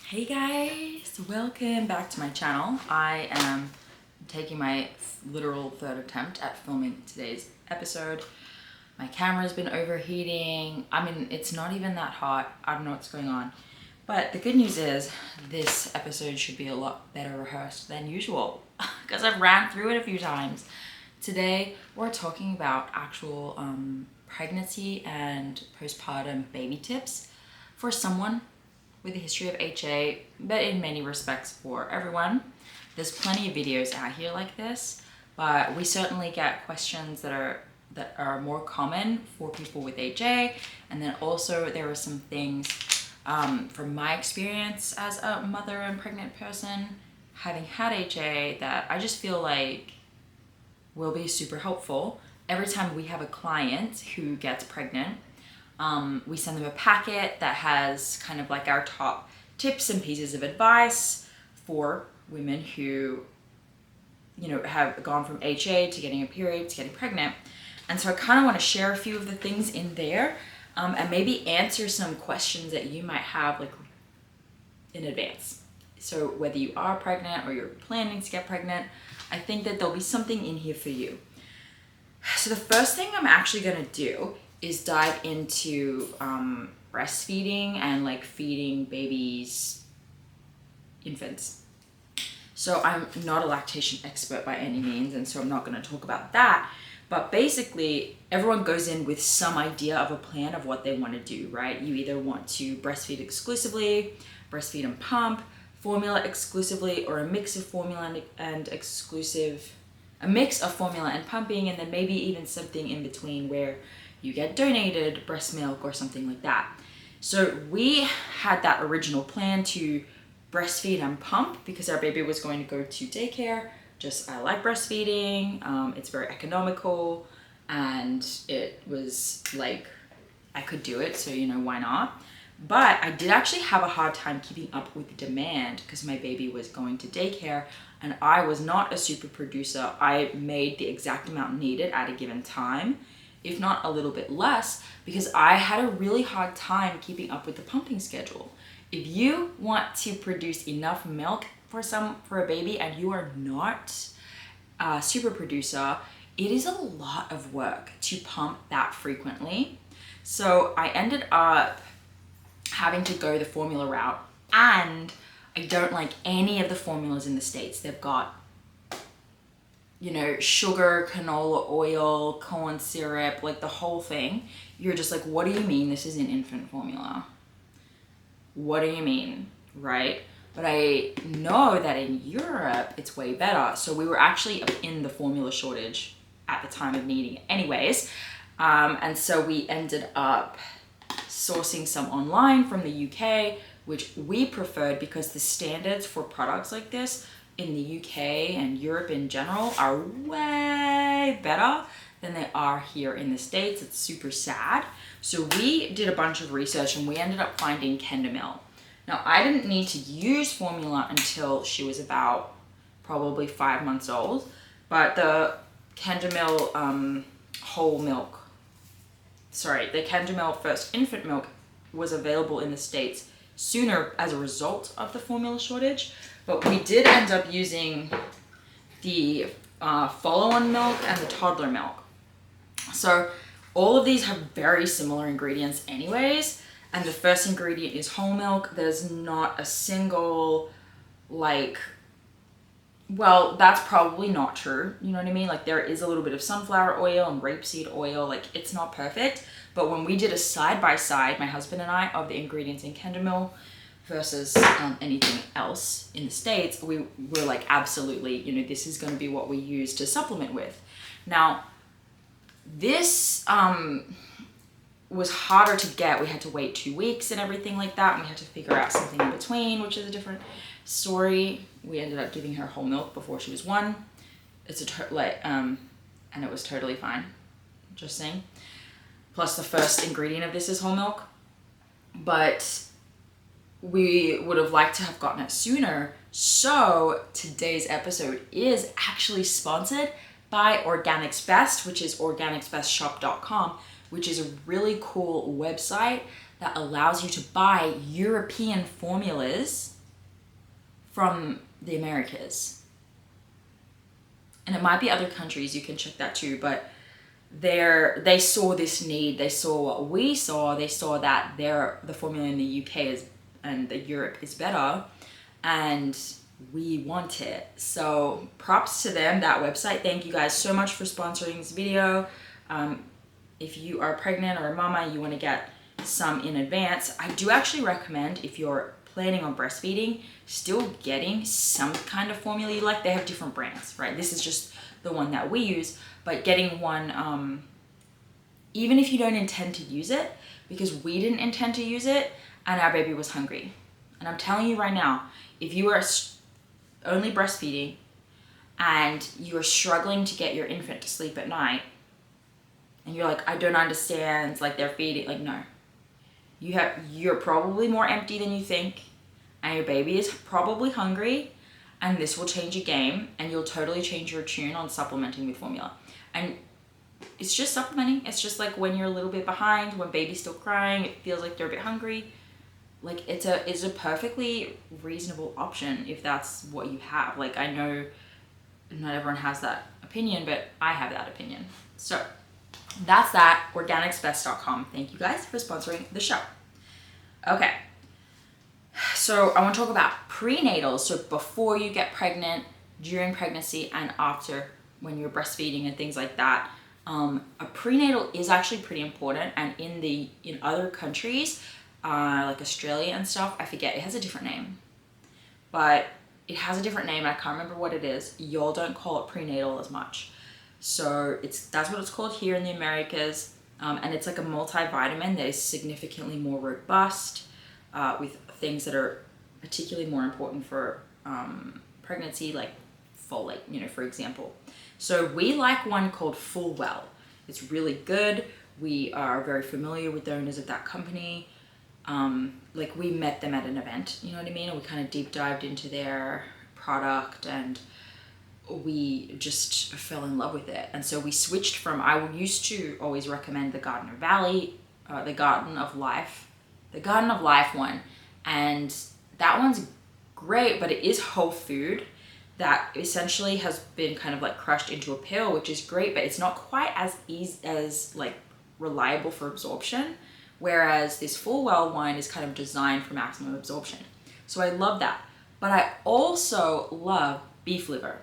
Hey guys, welcome back to my channel. I am taking my literal third attempt at filming today's episode. My camera's been overheating. I mean, it's not even that hot. I don't know what's going on. But the good news is this episode should be a lot better rehearsed than usual because I've ran through it a few times. Today, we're talking about actual pregnancy and postpartum baby tips for someone with a history of HA, but in many respects for everyone. There's plenty of videos out here like this, but we certainly get questions that are more common for people with HA. And then also there are some things from my experience as a mother and pregnant person having had HA that I just feel like will be super helpful. Every time we have a client who gets pregnant, we send them a packet that has kind of like our top tips and pieces of advice for women who, you know, have gone from HA to getting a period to getting pregnant. And so I kind of want to share a few of the things in there and maybe answer some questions that you might have like in advance. So whether you are pregnant or you're planning to get pregnant, I think that there'll be something in here for you. So the first thing I'm actually going to do is dive into breastfeeding and like feeding babies, infants. So I'm not a lactation expert by any means, and so I'm not going to talk about that. But basically, everyone goes in with some idea of a plan of what they want to do, right? You either want to breastfeed exclusively, breastfeed and pump, formula exclusively, or a mix of formula and exclusive, a mix of formula and pumping, and then maybe even something in between where you get donated breast milk or something like that. So we had that original plan to breastfeed and pump because our baby was going to go to daycare. I like breastfeeding. It's very economical and it was like, I could do it. So, you know, why not? But I did actually have a hard time keeping up with the demand because my baby was going to daycare and I was not a super producer. I made the exact amount needed at a given time, if not a little bit less, because I had a really hard time keeping up with the pumping schedule. If you want to produce enough milk for a baby and you are not a super producer, it is a lot of work to pump that frequently. So I ended up having to go the formula route, and I don't like any of the formulas in the States. They've got, you know, sugar, canola oil, corn syrup, like the whole thing. You're just like, what do you mean this is an infant formula? What do you mean, right? But I know that in Europe, it's way better. So we were actually in the formula shortage at the time of needing it anyways. And so we ended up sourcing some online from the UK, which we preferred because the standards for products like this in the UK and Europe in general are way better than they are here in the States. It's super sad. So we did a bunch of research and we ended up finding Kendamil. Now I didn't need to use formula until she was about probably 5 months old, but the Kendamil whole milk, the Kendamil first infant milk was available in the States sooner as a result of the formula shortage. But we did end up using the follow-on milk and the toddler milk. So all of these have very similar ingredients anyways. And the first ingredient is whole milk. There's not a single, like, well, that's probably not true. You know what I mean? Like there is a little bit of sunflower oil and rapeseed oil. Like it's not perfect. But when we did a side-by-side, my husband and I, of the ingredients in Kendamil versus anything else in the States, we were like, absolutely, you know, this is going to be what we use to supplement with. Now, this was harder to get. We had to wait 2 weeks and everything like that, and we had to figure out something in between, which is a different story. We ended up giving her whole milk before she was 1. And it was totally fine. Just saying. Plus, the first ingredient of this is whole milk, but we would have liked to have gotten it sooner. So today's episode is actually sponsored by Organics Best, which is organicsbestshop.com, which is a really cool website that allows you to buy European formulas from the Americas. And it might be other countries, you can check that too, but they saw this need, they saw what we saw, they saw that the formula in the UK and the Europe is better, and we want it. So props to them, that website. Thank you guys so much for sponsoring this video. If you are pregnant or a mama, you want to get some in advance, I do actually recommend, if you're planning on breastfeeding, still getting some kind of formula you like. They have different brands, right? This is just the one that we use, but getting one, even if you don't intend to use it, because we didn't intend to use it and our baby was hungry. And I'm telling you right now, if you are only breastfeeding and you are struggling to get your infant to sleep at night, and you're like, I don't understand, like they're feeding, like no. You're probably more empty than you think, and your baby is probably hungry, and this will change your game, and you'll totally change your tune on supplementing with formula. And it's just supplementing. It's just like when you're a little bit behind, when baby's still crying, it feels like they're a bit hungry. Like it's a perfectly reasonable option if that's what you have. Like I know not everyone has that opinion, but I have that opinion. So that's that. Organicsbest.com. Thank you guys for sponsoring the show. Okay. So I want to talk about prenatal. So before you get pregnant, during pregnancy, and after when you're breastfeeding and things like that. A prenatal is actually pretty important. And in other countries, like Australia and stuff, I forget, it has a different name. But it has a different name. I can't remember what it is. Y'all don't call it prenatal as much. So that's what it's called here in the Americas. And it's like a multivitamin that is significantly more robust with things that are particularly more important for pregnancy, like folate, for example. So we like one called FullWell. It's really good. We are very familiar with the owners of that company. Like we met them at an event, you know what I mean? And we kind of deep dived into their product and we just fell in love with it. And so we switched from, I used to always recommend the Garden of Life one. And that one's great, but it is whole food that essentially has been kind of like crushed into a pill, which is great, but it's not quite as easy as like reliable for absorption. Whereas this FullWell one is kind of designed for maximum absorption. So I love that. But I also love beef liver.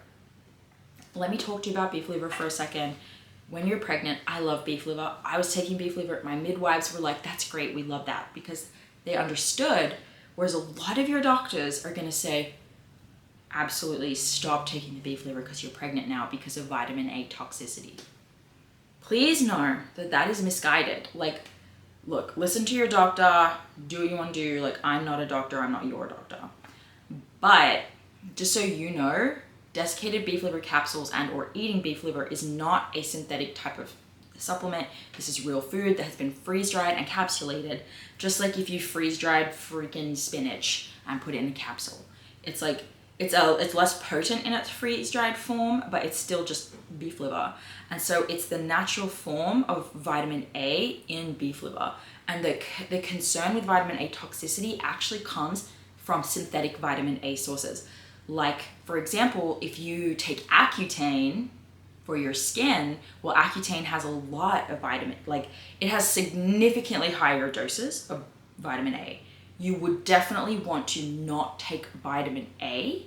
Let me talk to you about beef liver for a second. When you're pregnant, I love beef liver. I was taking beef liver. My midwives were like, that's great, we love that, because they understood. Whereas a lot of your doctors are going to say, absolutely stop taking the beef liver because you're pregnant now because of vitamin A toxicity. Please know that that is misguided. Like, look, listen to your doctor, do what you want to do. Like, I'm not a doctor, I'm not your doctor. But just so you know, desiccated beef liver capsules and or eating beef liver is not a synthetic type of supplement. This is real food that has been freeze-dried and encapsulated, just like if you freeze-dried freaking spinach and put it in a capsule. It's like, it's less potent in its freeze-dried form, but it's still just beef liver. And so it's the natural form of vitamin A in beef liver. And the concern with vitamin A toxicity actually comes from synthetic vitamin A sources. Like, for example, if you take Accutane for your skin, well, Accutane has a lot of vitamin, like it has significantly higher doses of vitamin A. You would definitely want to not take vitamin A,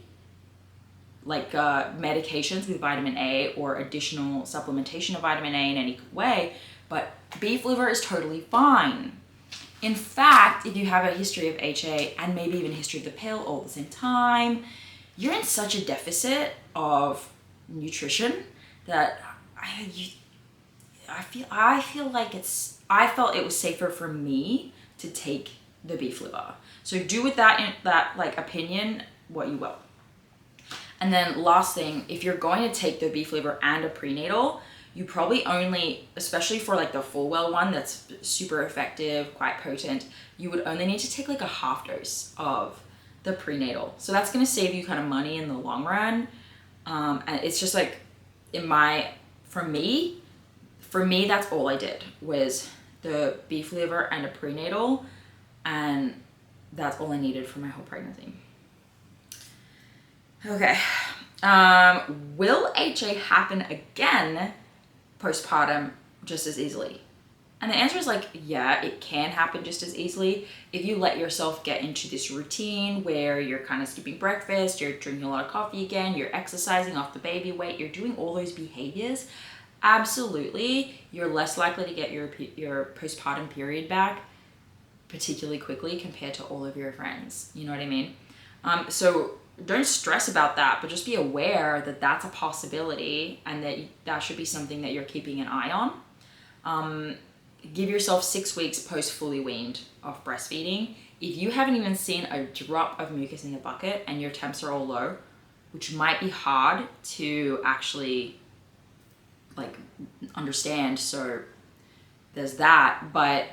like medications with vitamin A or additional supplementation of vitamin A in any way, but beef liver is totally fine. In fact, if you have a history of HA and maybe even a history of the pill all at the same time, you're in such a deficit of nutrition that I feel like I felt it was safer for me to take the beef liver. So do with that like opinion what you will. And then last thing, if you're going to take the beef liver and a prenatal, you probably only, especially for like the FullWell one that's super effective, quite potent, you would only need to take like a half dose of the prenatal. So that's going to save you kind of money in the long run. And it's just like, for me, that's all I did was the beef liver and a prenatal. And that's all I needed for my whole pregnancy. Okay. Will HA happen again postpartum just as easily? And the answer is like, yeah, it can happen just as easily if you let yourself get into this routine where you're kind of skipping breakfast, you're drinking a lot of coffee again, you're exercising off the baby weight, you're doing all those behaviors. Absolutely, you're less likely to get your postpartum period back particularly quickly compared to all of your friends. You know what I mean? So don't stress about that, but just be aware that that's a possibility and that should be something that you're keeping an eye on. Give yourself 6 weeks post fully weaned off breastfeeding. If you haven't even seen a drop of mucus in the bucket and your temps are all low, which might be hard to actually like understand, so there's that. But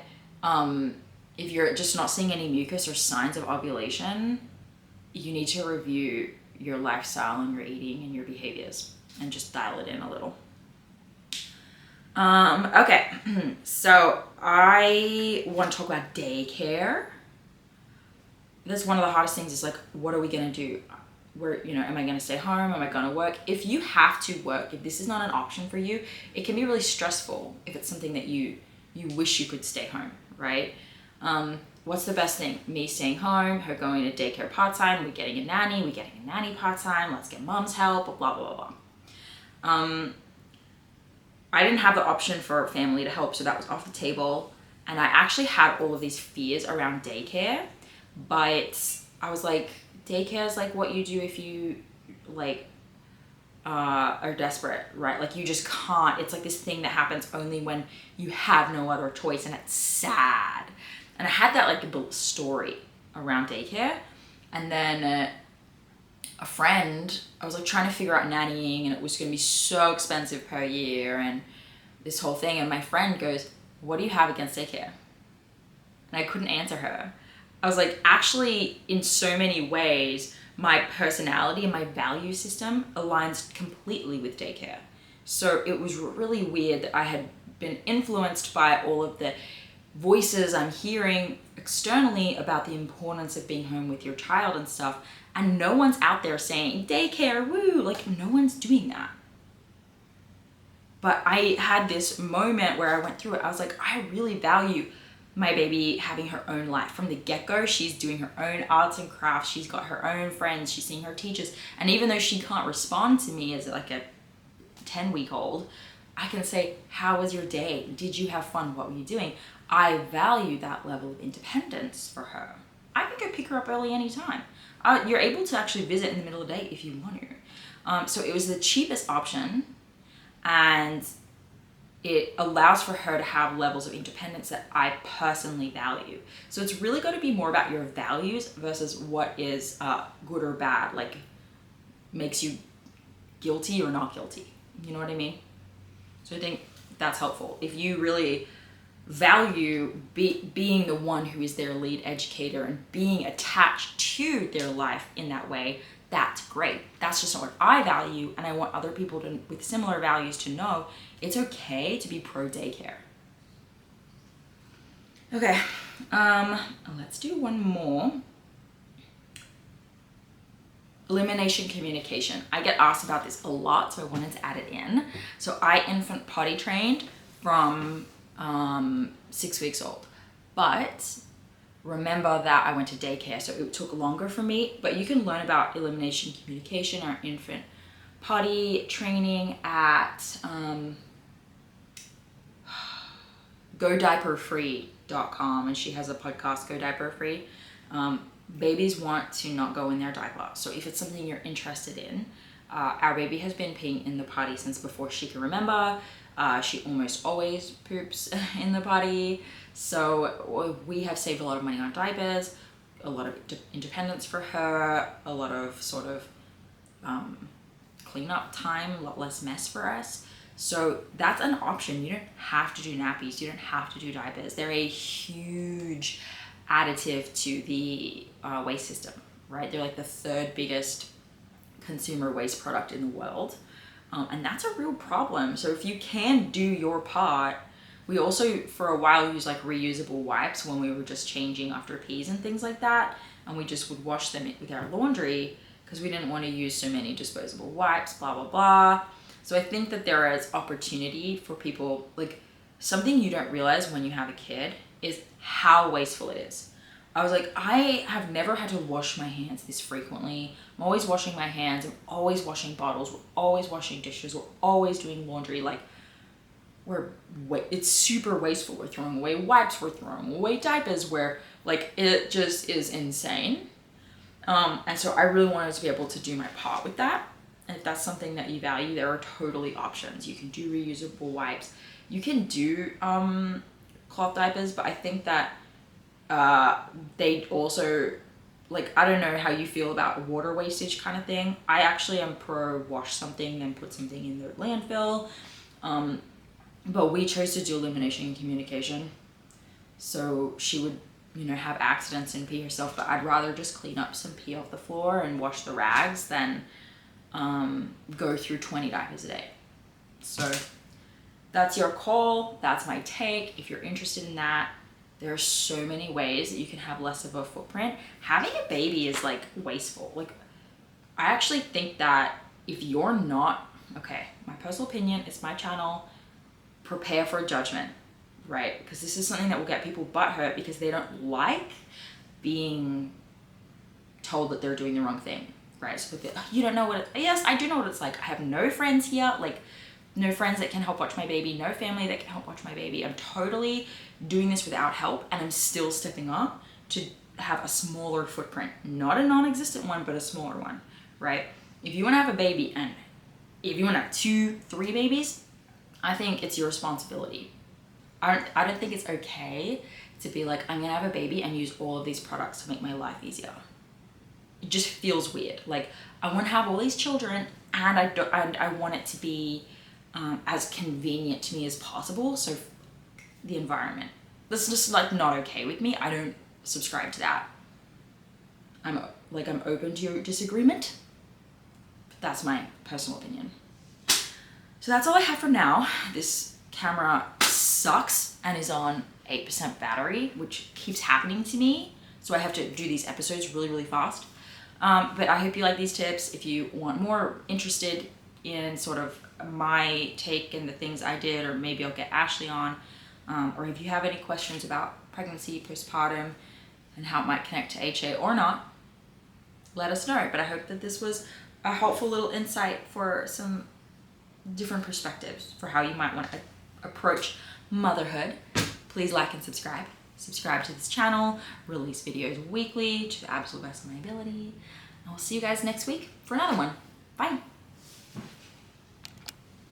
if you're just not seeing any mucus or signs of ovulation, you need to review your lifestyle and your eating and your behaviors and just dial it in a little. Okay, so I want to talk about daycare. That's one of the hardest things is like, what are we going to do? Am I going to stay home? Am I going to work? If you have to work, if this is not an option for you, it can be really stressful if it's something that you wish you could stay home, right? What's the best thing? Me staying home, her going to daycare part-time, we're getting a nanny part-time, let's get mom's help, blah, blah, blah, blah. I didn't have the option for family to help, so that was off the table. And I actually had all of these fears around daycare, but I was like, daycare is like what you do if you like are desperate, right? Like you just can't, it's like this thing that happens only when you have no other choice, and it's sad. And I had that like story around daycare. And then a friend, I was like trying to figure out nannying, and it was going to be so expensive per year and this whole thing. And my friend goes, what do you have against daycare? And I couldn't answer her. I was like, actually, in so many ways, my personality and my value system aligns completely with daycare. So it was really weird that I had been influenced by all of the voices I'm hearing externally about the importance of being home with your child and stuff. And no one's out there saying, daycare, woo, like no one's doing that. But I had this moment where I went through it. I was like, I really value my baby having her own life. From the get-go, she's doing her own arts and crafts. She's got her own friends. She's seeing her teachers. And even though she can't respond to me as like a 10-week-old, I can say, how was your day? Did you have fun? What were you doing? I value that level of independence for her. I can go pick her up early anytime. You're able to actually visit in the middle of the day if you want to. So it was the cheapest option, and it allows for her to have levels of independence that I personally value. So it's really got to be more about your values versus what is good or bad, like makes you guilty or not guilty. You know what I mean? So I think that's helpful. If you really value being the one who is their lead educator and being attached to their life in that way, that's great. That's just not what I value, and I want other people with similar values to know it's okay to be pro daycare. Okay, let's do one more. Elimination communication. I get asked about this a lot, so I wanted to add it in. So I infant potty trained from 6 weeks old, but remember that I went to daycare, so it took longer for me. But you can learn about elimination communication or infant potty training at GoDiaperFree.com, and she has a podcast, Go Diaper Free. Babies want to not go in their diaper, so if it's something you're interested in, our baby has been peeing in the potty since before she can remember. She almost always poops in the potty. So we have saved a lot of money on diapers, a lot of independence for her, a lot of sort of cleanup time, a lot less mess for us. So that's an option. You don't have to do nappies. You don't have to do diapers. They're a huge additive to the waste system, right? They're like the third biggest consumer waste product in the world. And that's a real problem. So if you can do your part, we also for a while used like reusable wipes when we were just changing after pees and things like that. And we just would wash them with our laundry. because we didn't want to use so many disposable wipes, blah, blah, blah. So I think that there is opportunity for people, like something you don't realize when you have a kid is how wasteful it is. I was like, I have never had to wash my hands this frequently. I'm always washing my hands. I'm always washing bottles. We're always washing dishes. We're always doing laundry. Like, it's super wasteful. We're throwing away wipes. We're throwing away diapers. It just is insane. And so I really wanted to be able to do my part with that. And if that's something that you value, there are totally options. You can do reusable wipes. You can do cloth diapers, but I think that they also, like, I don't know how you feel about water wastage kind of thing. I actually am pro wash something and put something in the landfill. But we chose to do elimination and communication. So she would, have accidents and pee herself, but I'd rather just clean up some pee off the floor and wash the rags than go through 20 diapers a day. So that's your call. That's my take. If you're interested in that, there are so many ways that you can have less of a footprint. Having a baby is like wasteful. Like, I actually think that if you're not, okay, my personal opinion, it's my channel, prepare for judgment, right? Because this is something that will get people butthurt because they don't like being told that they're doing the wrong thing, right? So you don't know yes, I do know what it's like. I have no friends here, like no friends that can help watch my baby, no family that can help watch my baby. I'm totally doing this without help, and I'm still stepping up to have a smaller footprint, not a non-existent one, but a smaller one, right? If you want to have a baby, and if you want to have 2-3 babies, I think it's your responsibility. I don't think it's okay to be like, I'm gonna have a baby and use all of these products to make my life easier. It just feels weird. Like, I want to have all these children, and I want it to be as convenient to me as possible. So the environment, this is just like not okay with me. I don't subscribe to that. I'm open to your disagreement, but that's my personal opinion. So that's all I have for now. This camera sucks and is on 8% battery, which keeps happening to me. So I have to do these episodes really, really fast. But I hope you like these tips. If you want more interested in sort of my take and the things I did, or maybe I'll get Ashley on, or if you have any questions about pregnancy, postpartum, and how it might connect to HA or not, let us know. But I hope that this was a helpful little insight for some different perspectives for how you might want to approach motherhood. Please like and subscribe. Subscribe to this channel. Release videos weekly to the absolute best of my ability. And I'll see you guys next week for another one. Bye.